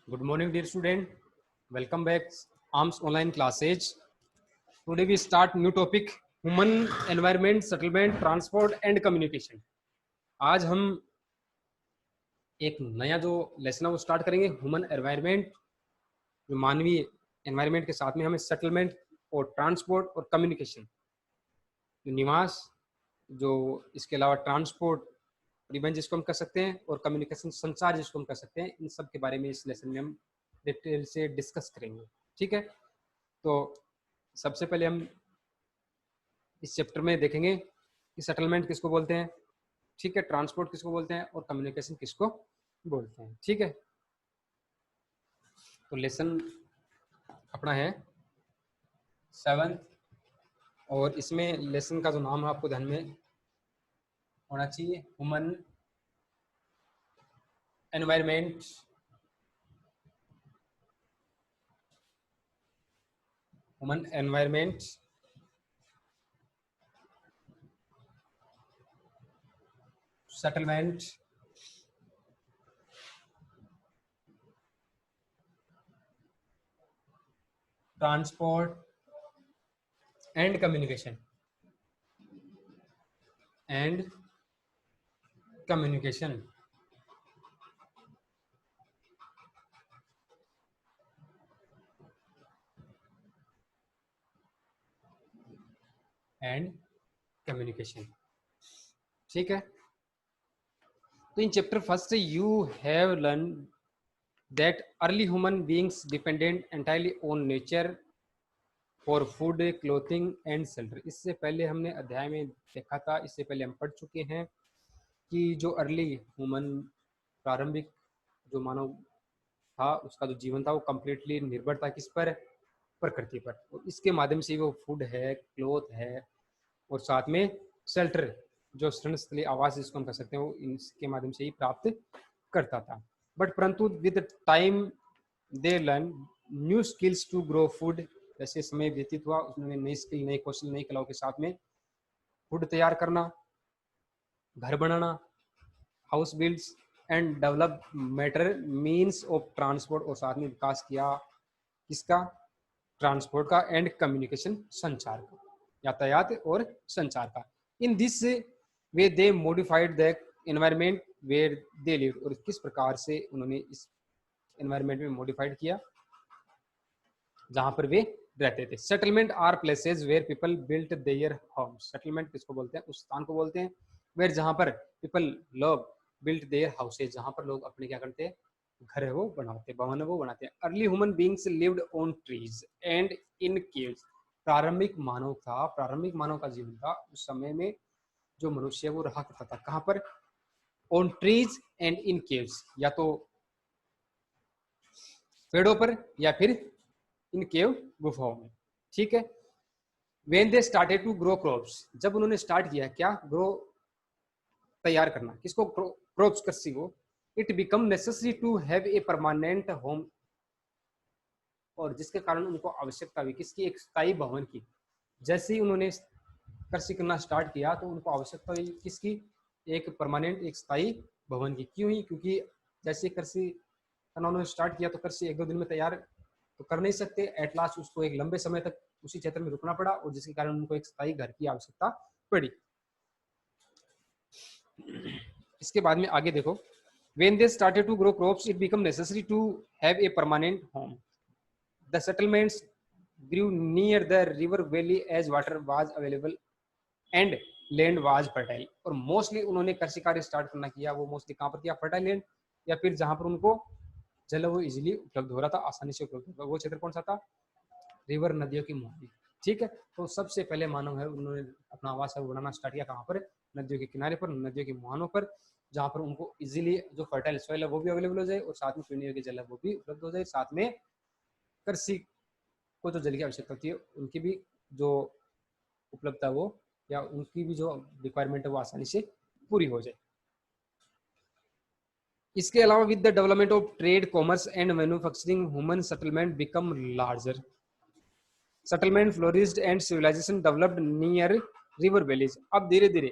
Good morning, dear student. Welcome back. ARMS online classes. Today we start new topic: human environment, settlement, transport and communication. आज हम एक नया जो lesson है वो स्टार्ट करेंगे ह्यूमन एनवायरनमेंट, जो मानवीय एनवायरनमेंट के साथ में हमें सेटलमेंट और ट्रांसपोर्ट और कम्युनिकेशन, जो निवास, जो इसके अलावा ट्रांसपोर्ट परिवहन जिसको हम कर सकते हैं और कम्युनिकेशन संचार जिसको हम कर सकते हैं, इन सब के बारे में इस लेसन में हम डिटेल से डिस्कस करेंगे। ठीक है, तो सबसे पहले हम इस चैप्टर में देखेंगे कि सेटलमेंट किसको बोलते हैं, ठीक है, ट्रांसपोर्ट किसको बोलते हैं और कम्युनिकेशन किसको बोलते हैं। ठीक है, तो लेसन अपना है 7th और इसमें लेसन का जो नाम है आपको ध्यान में होना चाहिए, human environment, human environment, settlement, transport and communication and communication. And communication. ठीक है, तो इन चैप्टर फर्स्ट से you have learn that early human beings dependent entirely on nature for food, clothing and shelter. इससे पहले हमने अध्याय में देखा था, इससे पहले हम पढ़ चुके हैं कि जो अर्ली ह्यूमन, प्रारंभिक जो मानव था, उसका जो जीवन था वो कम्प्लीटली निर्भर था किस पर, प्रकृति पर, और इसके माध्यम से वो फूड है, क्लोथ है और साथ में शेल्टर, जो शरणस्थलीय आवास जिसको हम कह सकते हैं, वो इसके माध्यम से ही प्राप्त करता था। बट परंतु with time they learn new skills to grow food. जैसे समय व्यतीत हुआ, उसमें नई स्किल, नई कौशल, नई कलाओं के साथ में फूड तैयार करना, घर बनाना, house builds and develop matter means of transport, और साथ में विकास किया किसका, ट्रांसपोर्ट का, एंड कम्युनिकेशन, संचार का, यातायात और संचार का। In this way they modified the environment where they live, और किस प्रकार से उन्होंने इस एनवायरनमेंट में मॉडिफाइड किया जहां पर वे रहते थे। Settlement are places where people built their homes. Settlement किसको बोलते हैं, उस स्थान को बोलते हैं वेयर जहां पर पीपल लोग बिल्ट देयर हाउसेज, जहां पर लोग अपने क्या करते हैं, घर है वो बनाते, भवन है वो बनाते हैं। Early human beings lived on trees and in caves. प्रारंभिक मानव था, प्रारंभिक मानव का जीवन था, उस समय में जो मनुष्य वो रहा करता था कहां पर, on trees and in caves, या तो पेड़ों पर या फिर इन केव, गुफाओं में। ठीक है, when they started to grow crops, जब उन्होंने स्टार्ट किया क्या, ग्रो, तैयार करना, किसको, क्रॉप्स, कृषि को, it become necessary to have a permanent home, और जिसके कारण उनको आवश्यकता हुई किसकी, एक स्थायी भवन की। जैसे ही उन्होंने कृषि करना स्टार्ट किया तो उनको आवश्यकता हुई किसकी, एक परमानेंट, एक स्थायी भवन की। क्यों ही, क्योंकि जैसे कृषि करना उन्होंने स्टार्ट किया तो कृषि एक दो दिन में तैयार तो कर नहीं सकते, एट लास्ट उसको एक लंबे समय तक उसी क्षेत्र में रुकना पड़ा, और जिसके कारण उनको एक स्थायी घर की आवश्यकता पड़ी। इसके बाद में आगे देखो, when they started to grow crops it became necessary to have a permanent home. The settlements grew near the river valley as water was available and land was fertile. और मोस्टली उन्होंने कृषि कार्य स्टार्ट करना किया, वो mostly कहाँ पर किया, फर्टाइल लैंड, या फिर जहां पर उनको जल वो इजीली उपलब्ध हो रहा था, आसानी से उपलब्ध हो रहा था। वो क्षेत्र कौन सा था, रिवर, नदियों की मुहानी। ठीक है, तो सबसे पहले मानव है उन्होंने अपना आवास है बनाना स्टार्ट किया कहाँ पर, नदियों के किनारे पर, नदियों की मुहानों पर, जहाँ पर उनको इजीली जो फर्टाइल सॉइल है वो भी अवेलेबल हो जाए, और साथ में पीने योग्य जल है वो भी उपलब्ध हो जाए, साथ में कृषि को जो जल की आवश्यकता होती है उनकी भी जो उपलब्धता वो, या उनकी भी जो रिक्वायरमेंट है वो आसानी से पूरी हो जाए। इसके अलावा with the development of trade, commerce and manufacturing, human settlement become larger, settlement flourished and civilisation developed near river valleys. अब धीरे धीरे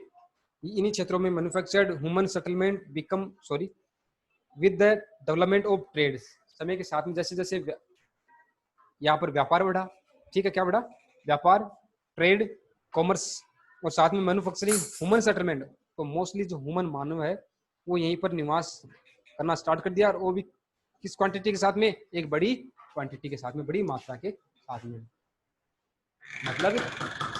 इन्हीं क्षेत्रों में manufactured human settlement become, with the development of trade, समय के साथ में जैसे जैसे यहाँ पर व्यापार बढ़ा, ठीक है, क्या बढ़ा, व्यापार, ट्रेड, कॉमर्स और साथ में मैन्युफैक्चरिंग, ह्यूमन सेटलमेंट, तो मोस्टली जो ह्यूमन मानव है वो यहीं पर निवास करना स्टार्ट कर दिया, और वो भी किस क्वांटिटी के साथ में, एक बड़ी क्वांटिटी के साथ में, बड़ी मात्रा के साथ में। मतलब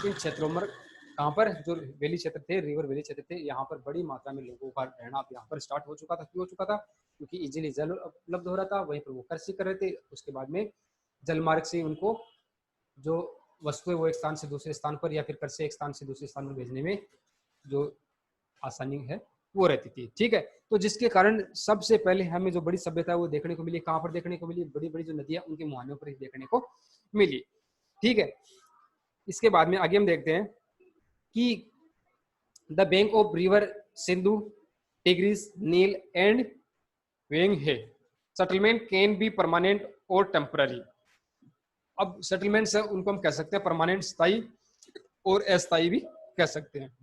इन क्षेत्रों में कहाँ पर जो वैली क्षेत्र थे, रिवर वैली क्षेत्र थे, यहाँ पर बड़ी मात्रा में लोगों का रहना अब यहाँ पर स्टार्ट हो चुका था। क्यों हो चुका था? क्योंकि इजीली जल उपलब्ध हो रहा था, वहीं पर वो कृषि कर रहे थे, उसके बाद में जल मार्ग से उनको जो वस्तुएं वो एक स्थान से दूसरे स्थान पर या फिर कृषि एक स्थान से दूसरे स्थान पर भेजने में जो आसानी है वो रहती थी, ठीक है। तो जिसके कारण सबसे पहले हमें जो बड़ी सभ्यता है वो देखने को मिली, कहाँ पर देखने को मिली, बड़ी बड़ी जो नदियां उनके मुहानों पर ही देखने को मिली, ठीक है। इसके बाद में आगे हम देखते हैं कि the bank of river Sindhu, Tigris, नील एंड वेंग है, सेटलमेंट कैन बी परमानेंट और टेम्पररी। अब सेटलमेंट्स है उनको हम कह सकते हैं परमानेंट, स्थायी, और अस्थायी भी कह सकते हैं।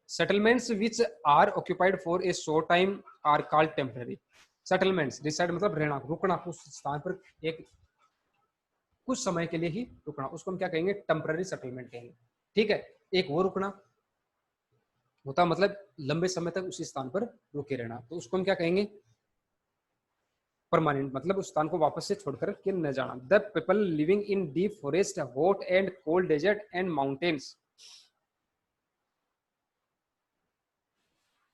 Settlements which are occupied for a short time are called temporary. Settlements, reside मतलब रहना, रुकना, कुछ स्थान पर एक कुछ समय के लिए ही रुकना, उसको हम क्या कहेंगे, टेम्पररी सेटलमेंट कहेंगे, ठीक है। एक वो रुकना होता मतलब लंबे समय तक उसी स्थान पर रुके रहना, तो उसको हम क्या कहेंगे, परमानेंट, मतलब उस स्थान को वापस से छोड़कर के न जाना। The people living in deep forest, hot and cold desert and mountains,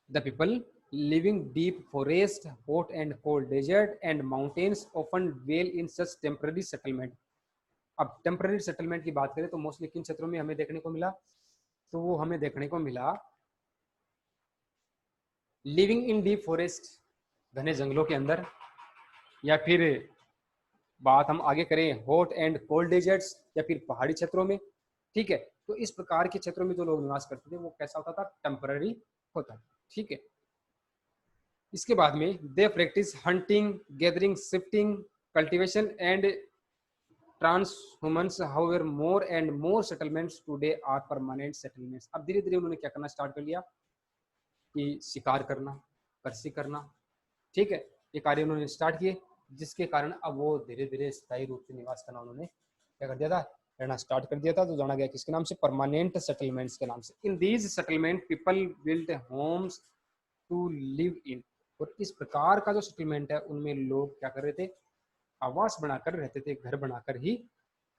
the people living deep forest, hot and cold desert and mountains often dwell in such temporary settlement। अब टेम्पररी सेटलमेंट की बात करें तो mostly किन क्षेत्रों में हमें देखने को मिला, तो वो हमें देखने को मिला लिविंग इन डीप फॉरेस्ट, घने जंगलों के अंदर, या फिर बात हम आगे करें हॉट एंड कोल्ड डेजर्ट्स, या फिर पहाड़ी क्षेत्रों में, ठीक है। तो इस प्रकार के क्षेत्रों में जो लोग निवास करते थे वो कैसा होता था, टेम्पररी होता था, ठीक है। इसके बाद में they practice hunting, gathering, shifting, cultivation and transhumance, however more and more settlements today are permanent settlements. अब धीरे धीरे उन्होंने क्या करना स्टार्ट कर लिया कि शिकार करना, कृषि करना, ठीक है, ये कार्य उन्होंने स्टार्ट किए, जिसके कारण अब वो धीरे धीरे स्थायी रूप से निवास करना उन्होंने क्या कर दिया था, रहना स्टार्ट कर दिया था। तो जाना गया किसके नाम से, परमानेंट सेटलमेंट्स के नाम से। In these settlement people build homes to live in, और इस प्रकार का जो सेटलमेंट है उनमें लोग क्या कर रहे थे, आवास बनाकर रहते थे, घर बनाकर ही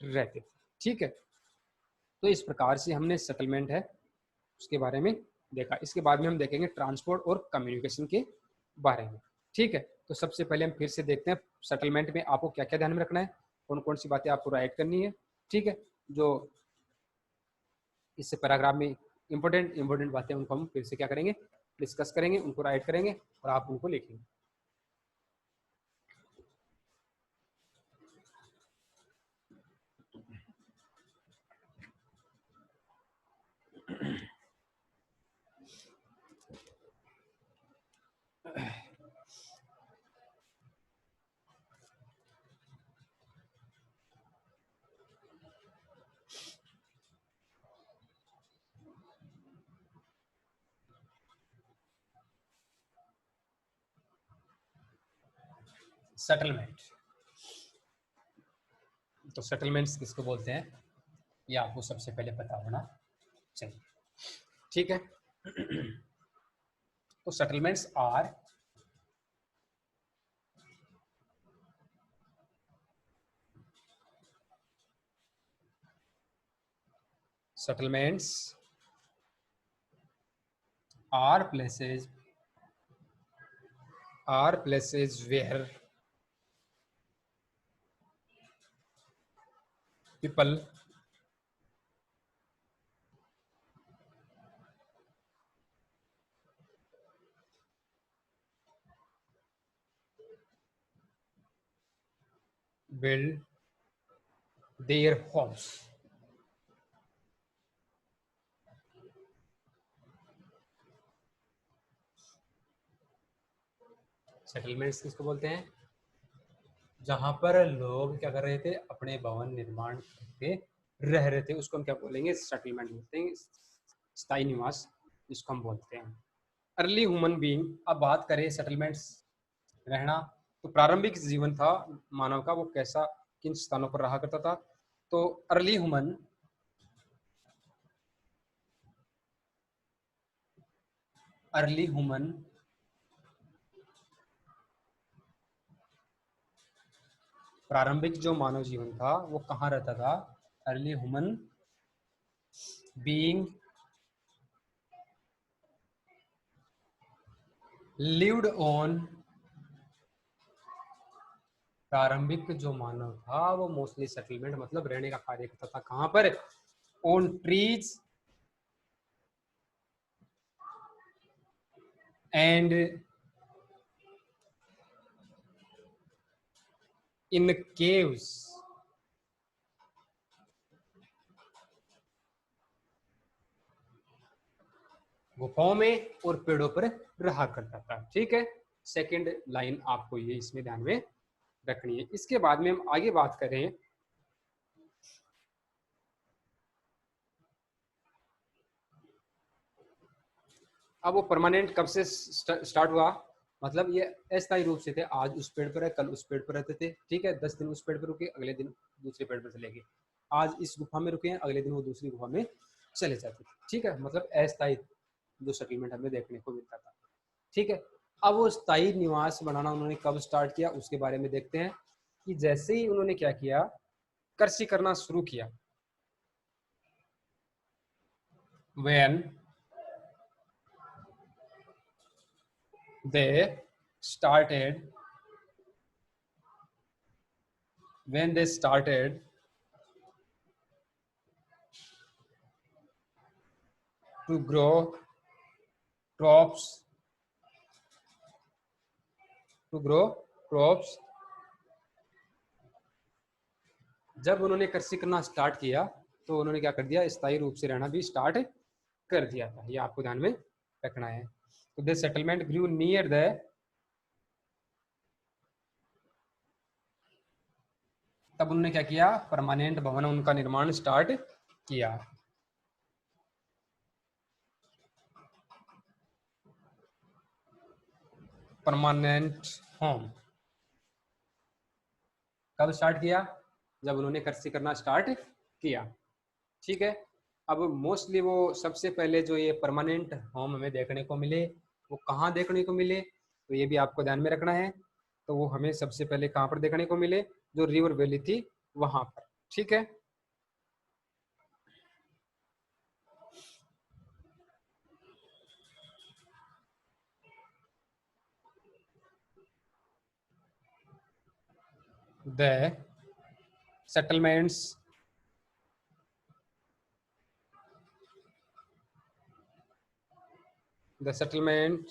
रहते थे, ठीक है। तो इस प्रकार से हमने सेटलमेंट है उसके बारे में देखा। इसके बाद में हम देखेंगे ट्रांसपोर्ट और कम्युनिकेशन के बारे में, ठीक है। तो सबसे पहले हम फिर से देखते हैं सेटलमेंट में आपको क्या क्या ध्यान में रखना है, कौन कौन सी बातें आपको राइट करनी है, ठीक है। जो इससे पैराग्राफ में इंपॉर्टेंट बातें उनको हम फिर से क्या करेंगे, डिस्कस करेंगे, उनको राइट करेंगे और आप उनको लिखेंगे। सेटलमेंट, तो सेटलमेंट्स किसको बोलते हैं ये आपको सबसे पहले पता होना चाहिए, ठीक है। तो settlements are settlements are places where people build their homes। Settlements किसको बोलते हैं, जहां पर लोग क्या कर रहे थे, अपने भवन निर्माण करके रह रहे थे, उसको हम क्या बोलेंगे, सेटलमेंट बोलते हैं, स्थायी निवास जिसको हम बोलते हैं। अर्ली ह्यूमन बीइंग, अब बात करें सेटलमेंट्स, रहना, तो प्रारंभिक जीवन था मानव का, वो कैसा, किन स्थानों पर रहा करता था? तो अर्ली ह्यूमन अर्ली ह्यूमन प्रारंभिक जो मानव जीवन था वो कहाँ रहता था? Early human being lived on, प्रारंभिक जो मानव था वो मोस्टली सेटलमेंट मतलब रहने का कार्य करता था। कहाँ पर? On trees and in caves, गुफाओं में और पेड़ों पर रहा करता था। ठीक है, सेकंड लाइन आपको ये इसमें ध्यान में रखनी है। इसके बाद में हम आगे बात करें, अब वो परमानेंट कब से स्टार्ट हुआ? मतलब ये अस्थायी रूप से थे, आज उस पेड़ पर है, कल उस पेड़ पर रहते थे। ठीक है, 10 दिन उस पेड़ पर रुके, अगले दिन दूसरे पेड़ पर चले गए। आज इस गुफा में रुके हैं, अगले दिन वो दूसरी गुफा में चले जाते थे। ठीक है, मतलब अस्थायी जो सेटलमेंट हमें देखने को मिलता था। ठीक है, अब वो स्थायी निवास बनाना उन्होंने कब स्टार्ट किया उसके बारे में देखते हैं कि जैसे ही उन्होंने क्या किया, कृषि करना शुरू किया। when they started when they started to grow crops to grow crops, जब उन्होंने कृषि करना स्टार्ट किया तो उन्होंने क्या कर दिया, स्थायी रूप से रहना भी स्टार्ट कर दिया था। ये आपको ध्यान में रखना है। तो the settlement grew near the, तब उन्होंने क्या किया, परमानेंट भवन उनका निर्माण स्टार्ट किया। परमानेंट होम कब स्टार्ट किया? जब उन्होंने कृषि करना स्टार्ट किया। ठीक है, अब मोस्टली वो सबसे पहले जो ये परमानेंट होम हमें देखने को मिले वो कहाँ देखने को मिले, तो ये भी आपको ध्यान में रखना है। तो वो हमें सबसे पहले कहाँ पर देखने को मिले? जो रिवर वैली थी वहां पर। ठीक है, the settlements the settlement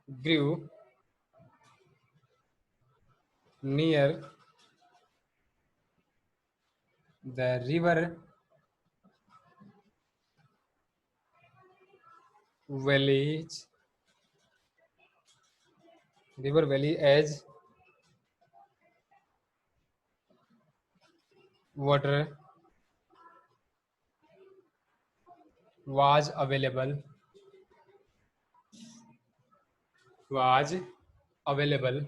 grew near the valley river valley as water was available was available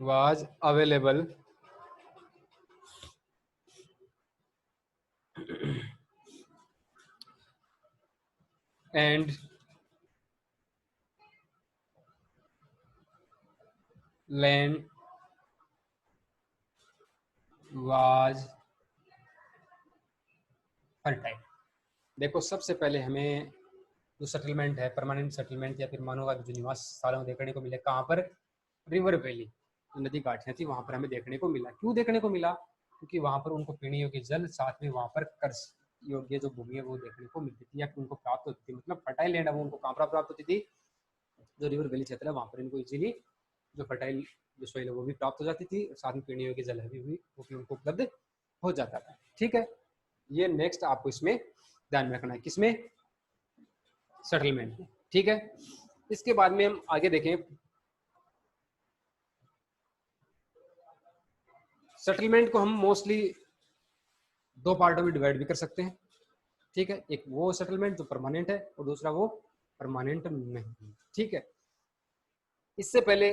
was available and land was fertile। देखो, सबसे पहले हमें जो सेटलमेंट है, परमानेंट सेटलमेंट या फिर मानव का जो निवास स्थान में देखने को मिले, कहाँ पर? रिवर वैली, नदी घाटियाँ थी वहां पर हमें देखने को मिला। क्यों देखने को मिला? क्योंकि वहां पर उनको पीने योग्य जल, साथ में वहां पर कर्ज योग्य जो भूमि है वो देखने को मिलती थी या फिर उनको प्राप्त होती थी। मतलब फर्टाइल लैंड है वो उनको कहाँ पर प्राप्त होती थी? जो रिवर वैली क्षेत्र है वहां पर इनको इजीली जो फर्टाइल जो सोइल है वो भी प्राप्त हो जाती थी, और साथ में पीने योग्य जल है भी वो भी उनको उपलब्ध हो जाता था। ठीक है, ये नेक्स्ट आपको इसमें ध्यान में रखना है, किसमें? सेटलमेंट में। ठीक है, इसके बाद में हम आगे देखें, सेटलमेंट को हम मोस्टली दो पार्टों में डिवाइड भी कर सकते हैं, ठीक है। एक वो सेटलमेंट जो परमानेंट है और दूसरा वो परमानेंट नहीं, ठीक है। इससे पहले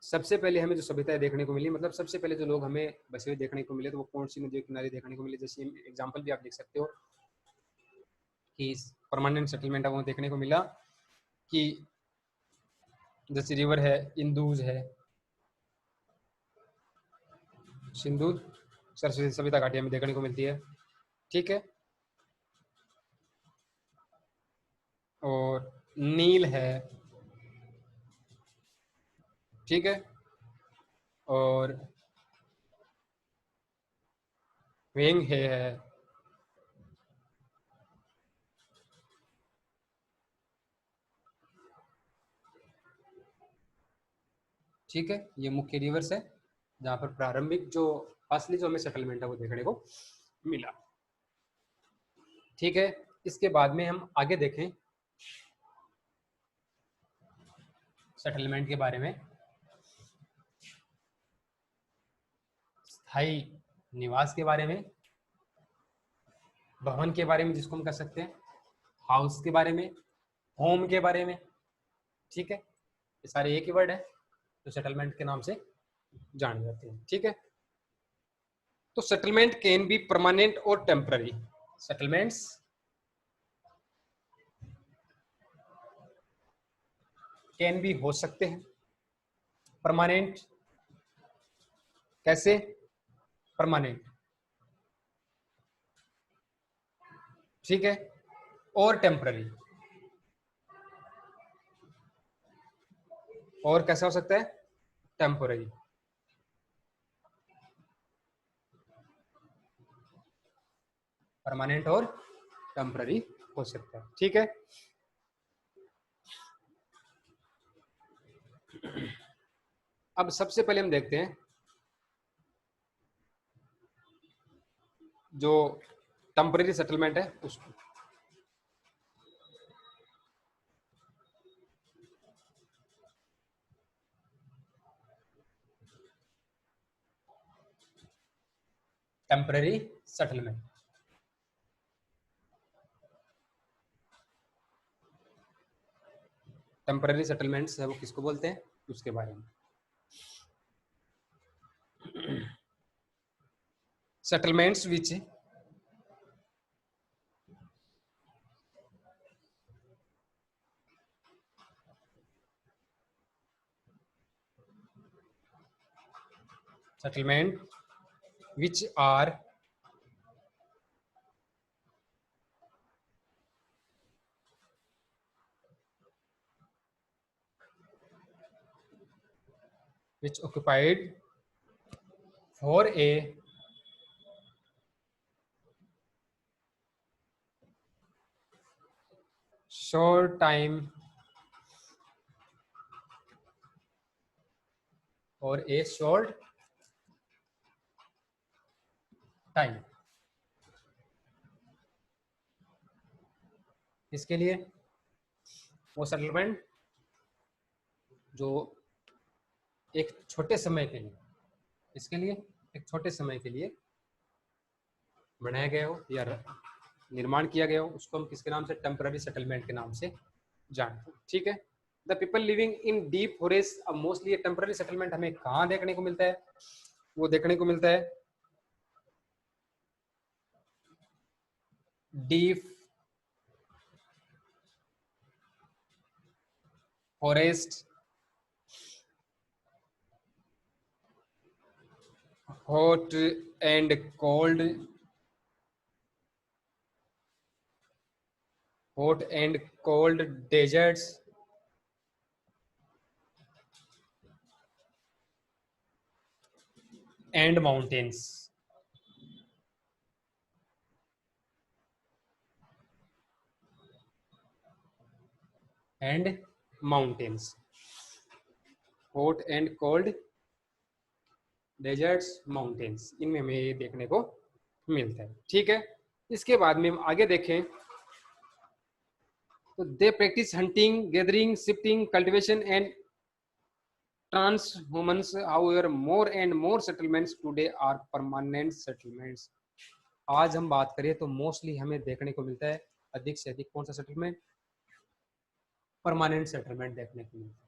सबसे पहले हमें जो सभ्यताएं देखने को मिली, मतलब सबसे पहले जो लोग हमें बसे हुए देखने को मिले, तो वो कौन सी नदियों के किनारे देखने को मिले, जैसे एग्जांपल भी आप देख सकते हो कि परमानेंट सेटलमेंट है वो देखने को मिला कि जैसे रिवर है, इंदुज है, सिंधु सरस्वती सभ्यता घाटियां में देखने को मिलती है, ठीक है। और नील है, ठीक है। और वेंग है, ठीक है। ये मुख्य रिवर्स है जहाँ पर प्रारंभिक जो असली जो हमें सेटलमेंट है वो देखने को मिला, ठीक है। इसके बाद में हम आगे देखें सेटलमेंट के बारे में, स्थायी निवास के बारे में, भवन के बारे में जिसको हम कह सकते हैं, हाउस के बारे में, होम के बारे में, ठीक है। ये सारे एक ही वर्ड है जो सेटलमेंट के नाम से जाने जाते हैं, ठीक है। तो सेटलमेंट कैन बी परमानेंट और टेम्पररी। सेटलमेंट्स कैन बी हो सकते हैं परमानेंट, कैसे परमानेंट, ठीक है, और टेम्पररी, और कैसा हो सकता है टेम्पररी, परमानेंट और टेम्पररी हो सकता है, ठीक है। अब सबसे पहले हम देखते हैं जो टेम्पररी सेटलमेंट है उसको। टेम्पररी सेटलमेंट, टेम्पररी सेटलमेंट्स है वो किसको बोलते हैं उसके बारे में। Settlements which settlement which are which occupied for a short time or a short time, इसके लिए वो सेटलमेंट जो एक छोटे समय के लिए, इसके लिए एक छोटे समय के लिए बनाया गया हो या निर्माण किया गया हो, उसको हम किसके नाम से टेम्पररी सेटलमेंट के नाम से जानते हैं, ठीक है। The people living in deep forest, अब मोस्टली ये टेम्पररी सेटलमेंट हमें कहाँ देखने को मिलता है, वो देखने को मिलता है deep forest, hot and cold, hot and cold deserts, and mountains, and mountains, hot and cold deserts, mountains, इनमें हमें ये देखने को मिलता है, ठीक है। इसके बाद में हम आगे देखें तो they practice hunting, gathering, shifting, cultivation and transhumans. However, more and more settlements today are permanent settlements. आज हम बात करें तो मोस्टली हमें देखने को मिलता है अधिक से अधिक कौन सा सेटलमेंट, परमानेंट सेटलमेंट देखने को मिलता है।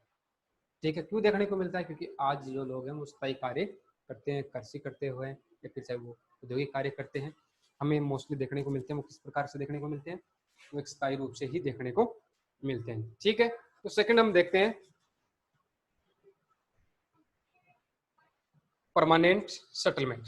ठीक है, क्यों देखने को मिलता है? क्योंकि आज जो लोग हैं वो स्थायी कार्य करते हैं, कृषि करते हुए या फिर चाहे वो औद्योगिक कार्य करते हैं, हमें मोस्टली देखने को मिलते हैं। वो किस प्रकार से देखने को मिलते हैं? वो एक स्थायी रूप से ही देखने को मिलते हैं। ठीक है, तो सेकंड हम देखते हैं परमानेंट सेटलमेंट।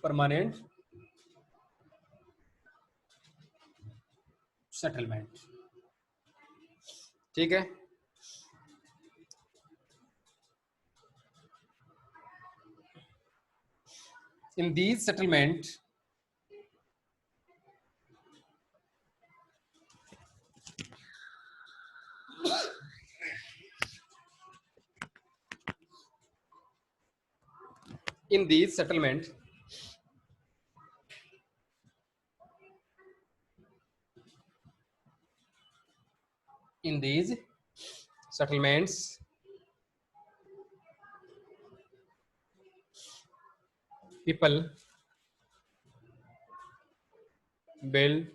परमानेंट सेटलमेंट, ठीक है। इन these settlement in these settlement in these settlements people build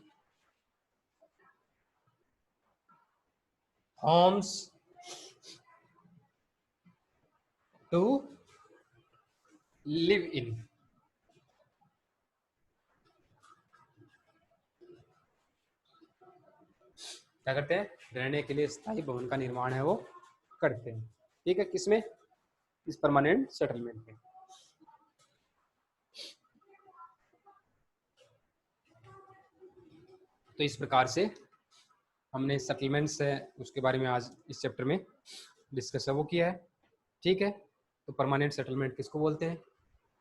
homes to live in। क्या करते हैं? रहने के लिए स्थायी भवन का निर्माण है वो करते हैं। ठीक है, किसमें? इस परमानेंट सेटलमेंट में। तो इस प्रकार से हमने सेटलमेंट्स है उसके बारे में आज इस चैप्टर में डिस्कस वो किया है। ठीक है, तो परमानेंट सेटलमेंट किसको बोलते हैं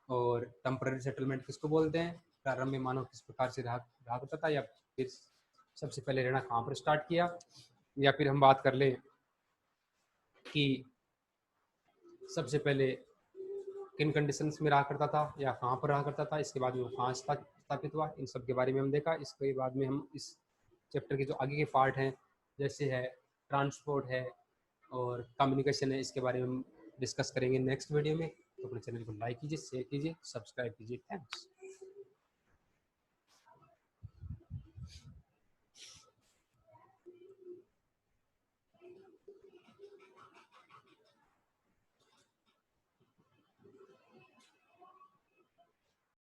और टेम्पररी सेटलमेंट किसको बोलते हैं? प्रारंभ में मानव किस प्रकार से रहा करता था, या फिर सबसे पहले रहना कहाँ पर स्टार्ट किया, या फिर हम बात कर ले कि सबसे पहले किन कंडीशंस में रहा करता था या कहाँ पर रहा करता था, इसके बाद में वो कहाँ स्थापित हुआ, इन सब के बारे में हम देखा। इसके बाद में हम इस चैप्टर के जो आगे के पार्ट हैं जैसे है ट्रांसपोर्ट है और कम्युनिकेशन है, इसके बारे में हम डिस्कस करेंगे नेक्स्ट वीडियो में। तो अपने चैनल को लाइक कीजिए, शेयर कीजिए, सब्सक्राइब कीजिए। थैंक्स।